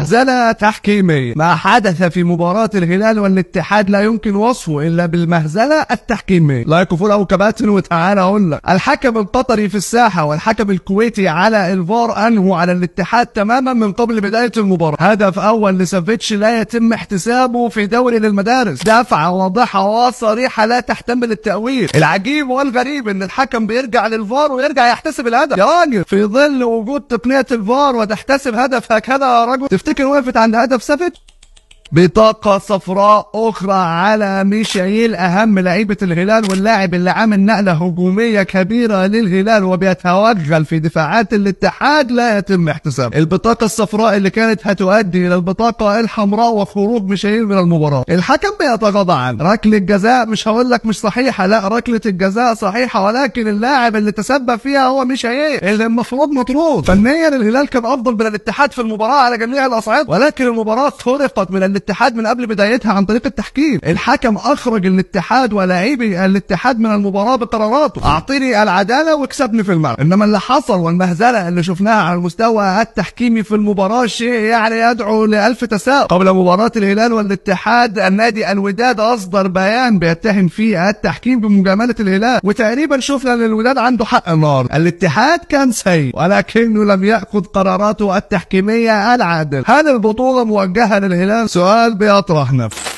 مهزلة تحكيمية. ما حدث في مباراة الهلال والاتحاد لا يمكن وصفه إلا بالمهزلة التحكيمية. لا يكفون أو كباتن. وتعالى أقول لك، الحكم القطري في الساحة والحكم الكويتي على الفار أنهوا على الاتحاد تماما من قبل بداية المباراة. هدف أول لسافيتش لا يتم احتسابه في دوري للمدارس، دفعة واضحة وصريحة لا تحتمل التأويل. العجيب والغريب إن الحكم بيرجع للفار ويرجع يحتسب الهدف. يا راجل، في ظل وجود تقنية الفار وتحتسب هدف هكذا يا رجل؟ تفتكر وقفت عند هدف سافيتش؟ بطاقة صفراء أخرى على ميشائيل، أهم لعيبة الهلال واللاعب اللي عامل نقلة هجومية كبيرة للهلال وبيتوغل في دفاعات الاتحاد، لا يتم احتساب البطاقة الصفراء اللي كانت هتؤدي إلى البطاقة الحمراء وخروج ميشائيل من المباراة. الحكم بيتغاضى عن ركلة جزاء، مش هقول لك مش صحيحة، لا ركلة الجزاء صحيحة، ولكن اللاعب اللي تسبب فيها هو ميشائيل اللي المفروض مطرود. فنيا الهلال كان أفضل من الاتحاد في المباراة على جميع الأصعدة، ولكن المباراة خرقت من الاتحاد من قبل بدايتها عن طريق التحكيم. الحكم اخرج الاتحاد ولاعبي الاتحاد من المباراه بقراراته. اعطيني العداله واكسبني في الملعب. انما اللي حصل والمهزله اللي شفناها على المستوى التحكيمي في المباراه شيء يعني يدعو لألف تساؤل. قبل مباراه الهلال والاتحاد، النادي الوداد اصدر بيان بيتهم فيه التحكيم بمجامله الهلال، وتقريبا شفنا ان الوداد عنده حق النهارده. الاتحاد كان سيء ولكنه لم ياخذ قراراته التحكيميه العادله. هل البطوله موجهه للهلال؟ سؤال بيطرح نفسه.